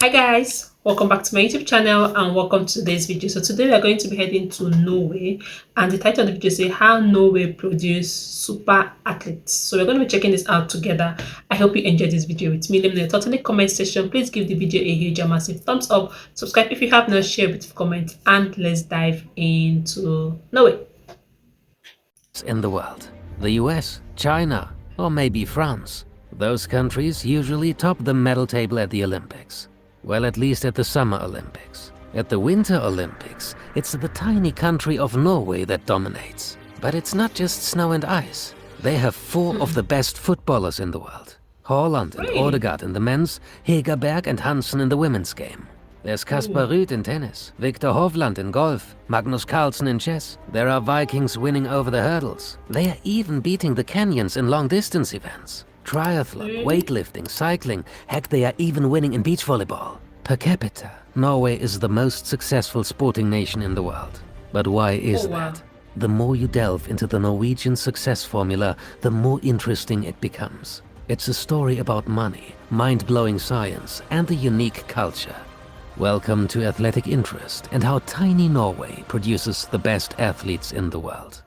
Hi guys, welcome back to my YouTube channel and welcome to today's video. So today we are going to be heading to Norway, and the title of the video says how Norway produce super athletes. So we're going to be checking this out together. I hope you enjoyed this video with me. Let me know your thoughts in the comment section. Please give the video a huge and massive thumbs up. Subscribe if you have not, share with comment, and let's dive into Norway. In the world, the US, China, or maybe France. Those countries usually top the medal table at the Olympics. Well, at least at the Summer Olympics. At the Winter Olympics, it's the tiny country of Norway that dominates. But it's not just snow and ice. They have four of the best footballers in the world. Haaland and Odegaard in the men's, Hegerberg and Hansen in the women's game. There's Kasper Ruud in tennis, Victor Hovland in golf, Magnus Carlsen in chess. There are Vikings winning over the hurdles. They are even beating the Kenyans in long-distance events. Triathlon, weightlifting, cycling, heck, they are even winning in beach volleyball. Per capita, Norway is the most successful sporting nation in the world. But why is that? The more you delve into the Norwegian success formula, the more interesting it becomes. It's a story about money, mind-blowing science, and a unique culture. Welcome to Athletic Interest and how tiny Norway produces the best athletes in the world.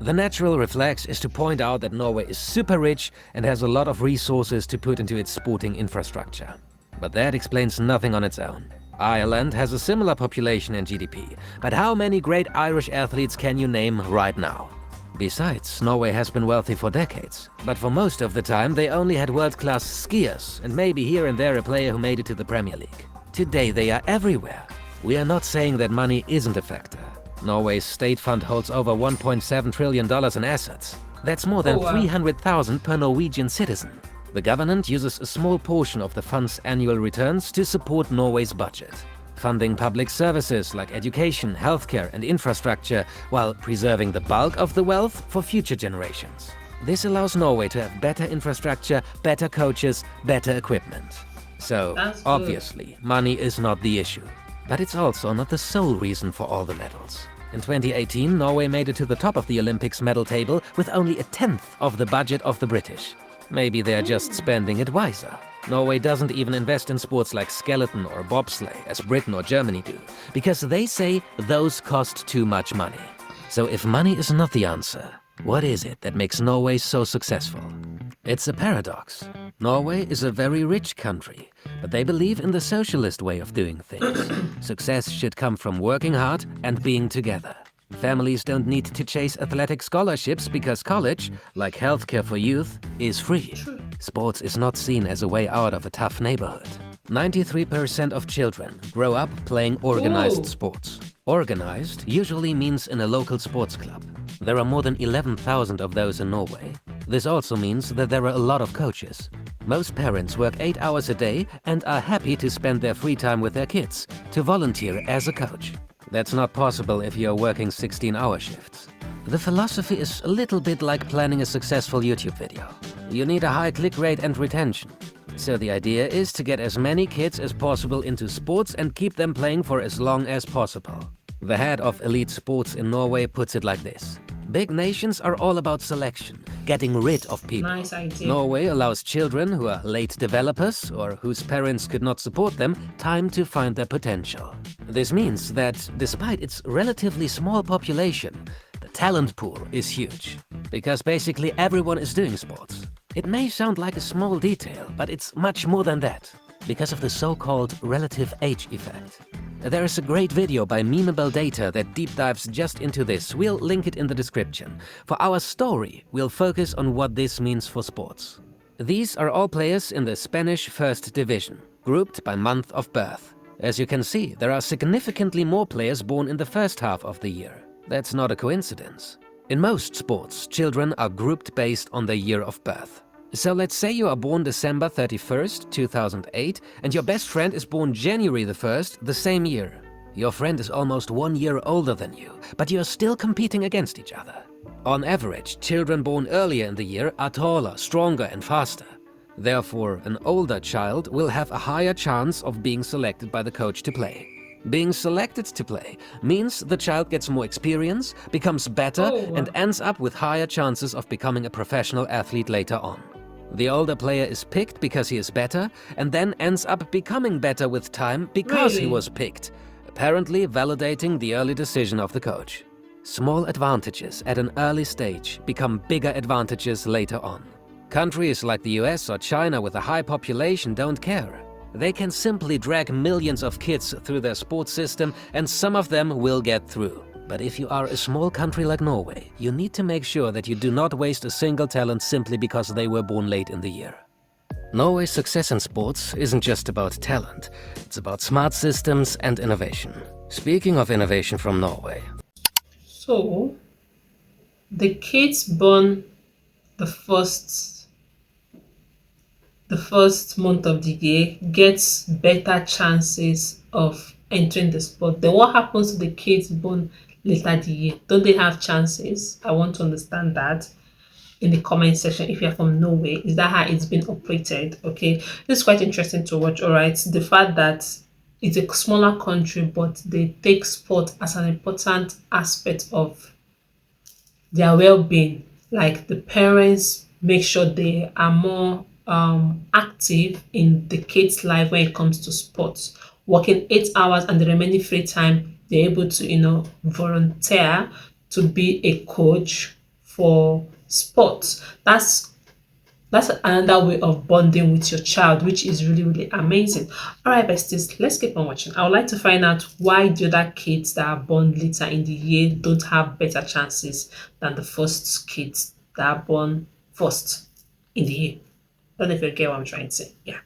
The natural reflex is to point out that Norway is super rich and has a lot of resources to put into its sporting infrastructure. But that explains nothing on its own. Ireland has a similar population and GDP, but how many great Irish athletes can you name right now? Besides, Norway has been wealthy for decades, but for most of the time they only had world-class skiers and maybe here and there a player who made it to the Premier League. Today they are everywhere. We are not saying that money isn't a factor. Norway's state fund holds over $1.7 trillion in assets. That's more than 300,000 per Norwegian citizen. The government uses a small portion of the fund's annual returns to support Norway's budget, funding public services like education, healthcare and infrastructure, while preserving the bulk of the wealth for future generations. This allows Norway to have better infrastructure, better coaches, better equipment. So, obviously, money is not the issue. But it's also not the sole reason for all the medals. In 2018, Norway made it to the top of the Olympics medal table with only a tenth of the budget of the British. Maybe they're just spending it wiser. Norway doesn't even invest in sports like skeleton or bobsleigh, as Britain or Germany do, because they say those cost too much money. So if money is not the answer, what is it that makes Norway so successful? It's a paradox. Norway is a very rich country, but they believe in the socialist way of doing things. Success should come from working hard and being together. Families don't need to chase athletic scholarships because college, like healthcare for youth, is free. Sports is not seen as a way out of a tough neighborhood. 93% of children grow up playing organized sports. Organized usually means in a local sports club. There are more than 11,000 of those in Norway. This also means that there are a lot of coaches. Most parents work 8 hours a day and are happy to spend their free time with their kids, to volunteer as a coach. That's not possible if you're working 16-hour shifts. The philosophy is a little bit like planning a successful YouTube video. You need a high click rate and retention. So the idea is to get as many kids as possible into sports and keep them playing for as long as possible. The head of elite sports in Norway puts it like this. Big nations are all about selection, getting rid of people. Nice idea. Norway allows children who are late developers or whose parents could not support them time to find their potential. This means that despite its relatively small population, the talent pool is huge, because basically everyone is doing sports. It may sound like a small detail, but it's much more than that, because of the so-called relative age effect. There is a great video by Memeable Data that deep dives just into this. We'll link it in the description. For our story, we'll focus on what this means for sports. These are all players in the Spanish First Division, grouped by month of birth. As you can see, there are significantly more players born in the first half of the year. That's not a coincidence. In most sports, children are grouped based on their year of birth. So let's say you are born December 31st, 2008, and your best friend is born January the 1st, the same year. Your friend is almost 1 year older than you, but you're still competing against each other. On average, children born earlier in the year are taller, stronger and faster. Therefore, an older child will have a higher chance of being selected by the coach to play. Being selected to play means the child gets more experience, becomes better, and ends up with higher chances of becoming a professional athlete later on. The older player is picked because he is better, and then ends up becoming better with time because he Really? was picked, apparently validating the early decision of the coach. Small advantages at an early stage become bigger advantages later on. Countries like the US or China with a high population don't care. They can simply drag millions of kids through their sports system, and some of them will get through. But if you are a small country like Norway, you need to make sure that you do not waste a single talent simply because they were born late in the year. Norway's success in sports isn't just about talent, it's about smart systems and innovation. Speaking of innovation from Norway, So the kids born the first month of the year gets better chances of entering the sport. Then what happens to the kids born later the year? Don't they have chances? I want to understand that in the comment section if you're from Norway. Is that how it's been operated? Okay, this is quite interesting to watch. All right, the fact that it's a smaller country, but they take sport as an important aspect of their well-being. Like the parents make sure they are more active in the kids' life when it comes to sports, working 8 hours and the remaining free time they're able to volunteer to be a coach for sports. That's another way of bonding with your child, which is really, really amazing. All right, besties, let's keep on watching. I would like to find out why the other kids that are born later in the year don't have better chances than the first kids that are born first in the year. I don't know if you get what I'm trying to say. Yeah.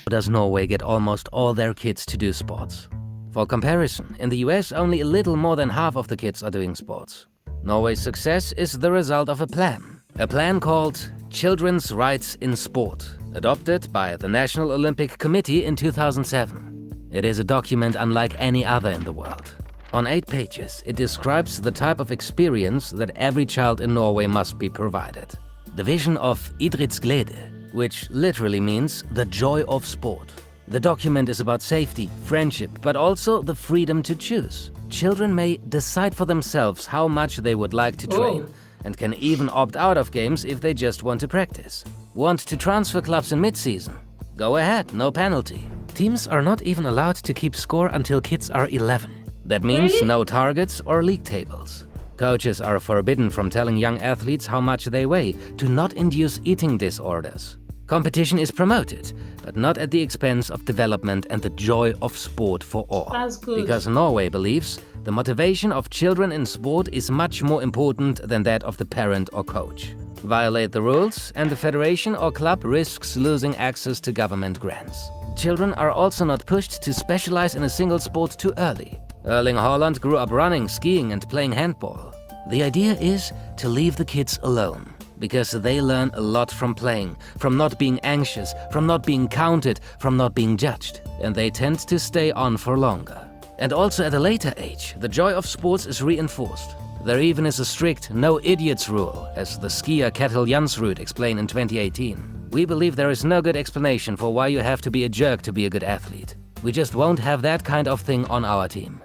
does Norway get almost all their kids to do sports? For comparison, in the US only a little more than half of the kids are doing sports. Norway's success is the result of a plan called Children's Rights in Sport, adopted by the National Olympic Committee in 2007. It is a document unlike any other in the world. On 8 pages, it describes the type of experience that every child in Norway must be provided. The vision of idrettsglede, which literally means the joy of sport. The document is about safety, friendship, but also the freedom to choose. Children may decide for themselves how much they would like to train, and can even opt out of games if they just want to practice. Want to transfer clubs in mid-season? Go ahead, no penalty. Teams are not even allowed to keep score until kids are 11. That means no targets or league tables. Coaches are forbidden from telling young athletes how much they weigh to not induce eating disorders. Competition is promoted, but not at the expense of development and the joy of sport for all. That's good. Because Norway believes the motivation of children in sport is much more important than that of the parent or coach. Violate the rules, and the federation or club risks losing access to government grants. Children are also not pushed to specialize in a single sport too early. Erling Haaland grew up running, skiing, and playing handball. The idea is to leave the kids alone, because they learn a lot from playing, from not being anxious, from not being counted, from not being judged, and they tend to stay on for longer. And also at a later age, the joy of sports is reinforced. There even is a strict no idiots rule, as the skier Ketil Jansrud explained in 2018. We believe there is no good explanation for why you have to be a jerk to be a good athlete. We just won't have that kind of thing on our team.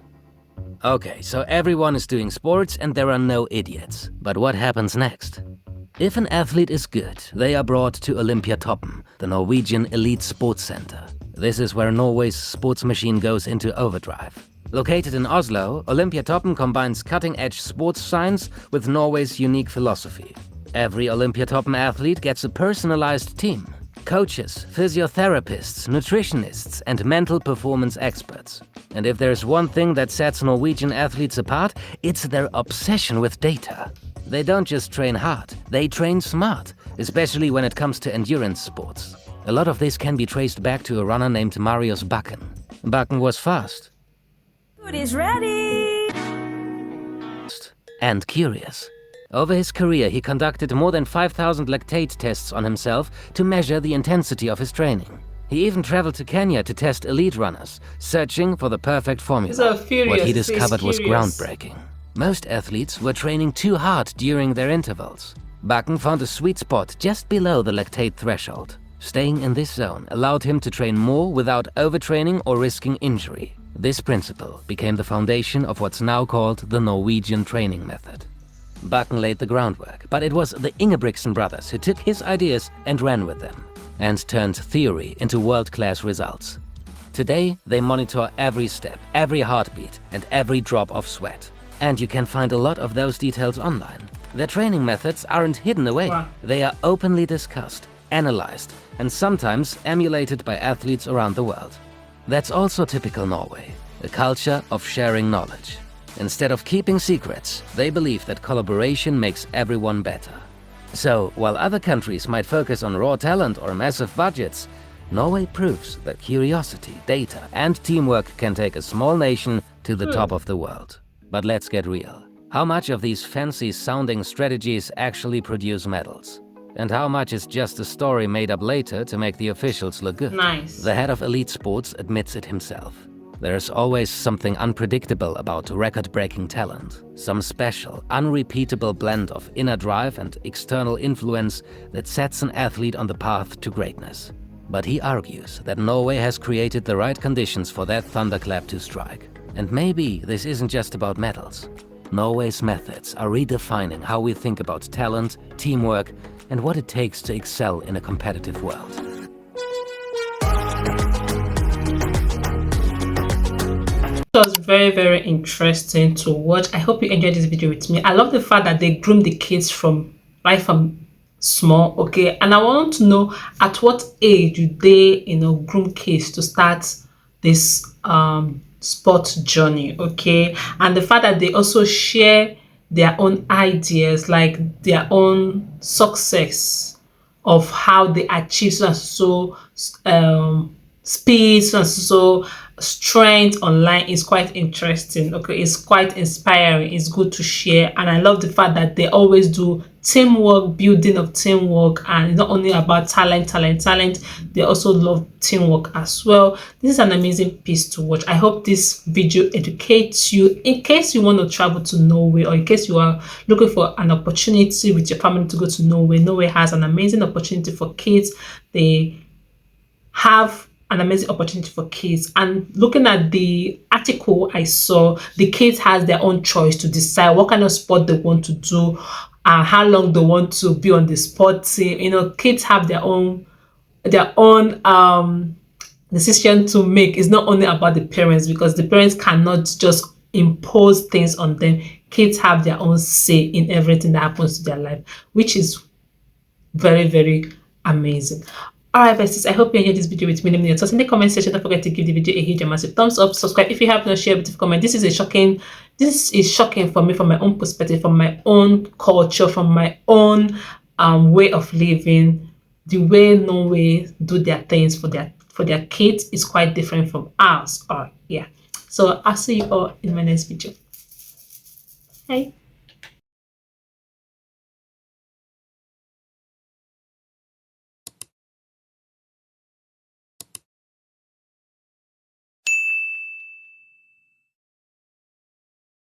Okay, so everyone is doing sports and there are no idiots. But what happens next? If an athlete is good, they are brought to Olympiatoppen, the Norwegian elite sports center. This is where Norway's sports machine goes into overdrive. Located in Oslo, Olympiatoppen combines cutting-edge sports science with Norway's unique philosophy. Every Olympiatoppen athlete gets a personalized team. Coaches, physiotherapists, nutritionists, and mental performance experts. And if there's one thing that sets Norwegian athletes apart, it's their obsession with data. They don't just train hard, they train smart, especially when it comes to endurance sports. A lot of this can be traced back to a runner named Marius Bakken. Bakken was fast. Food is ready! And curious. Over his career, he conducted more than 5,000 lactate tests on himself to measure the intensity of his training. He even traveled to Kenya to test elite runners, searching for the perfect formula. What he discovered was groundbreaking. Most athletes were training too hard during their intervals. Bakken found a sweet spot just below the lactate threshold. Staying in this zone allowed him to train more without overtraining or risking injury. This principle became the foundation of what's now called the Norwegian training method. Bakken laid the groundwork, but it was the Ingebrigtsen brothers who took his ideas and ran with them, and turned theory into world-class results. Today, they monitor every step, every heartbeat, and every drop of sweat. And you can find a lot of those details online. Their training methods aren't hidden away. Wow. They are openly discussed, analyzed, and sometimes emulated by athletes around the world. That's also typical Norway, a culture of sharing knowledge. Instead of keeping secrets, they believe that collaboration makes everyone better. So, while other countries might focus on raw talent or massive budgets, Norway proves that curiosity, data, and teamwork can take a small nation to the top of the world. But let's get real. How much of these fancy-sounding strategies actually produce medals? And how much is just a story made up later to make the officials look good? Nice. The head of Elite Sports admits it himself. There's always something unpredictable about record-breaking talent. Some special, unrepeatable blend of inner drive and external influence that sets an athlete on the path to greatness. But he argues that Norway has created the right conditions for that thunderclap to strike. And maybe this isn't just about medals. Norway's methods are redefining how we think about talent, teamwork, and what it takes to excel in a competitive world. It was very, very interesting to watch. I hope you enjoyed this video with me. I love the fact that they groom the kids right from small, okay? And I want to know at what age do they, groom kids to start this sports journey, okay? And the fact that they also share their own ideas, like their own success of how they achieve so speed, so strength online is quite interesting, okay? It's quite inspiring. It's good to share, and I love the fact that they always do teamwork, building of teamwork, and it's not only about talent. They also love teamwork as well. This is an amazing piece to watch. I hope this video educates you in case you want to travel to Norway, or in case you are looking for an opportunity with your family to go to Norway. Norway has an amazing opportunity for kids. They have an amazing opportunity for kids. And looking at the article I saw, the kids has their own choice to decide what kind of sport they want to do, how long they want to be on the sport team. Kids have their own decision to make. It's not only about the parents, because the parents cannot just impose things on them. Kids have their own say in everything that happens to their life, which is very, very amazing. Alright, besties, I hope you enjoyed this video with me. Let me know your thoughts in the comment section. Don't forget to give the video a huge and massive thumbs up. Subscribe if you have not, share with a comment. This is shocking for me, from my own perspective, from my own culture, from my own way of living. The way Norway do their things for their kids is quite different from ours. Yeah. So I'll see you all in my next video. Bye.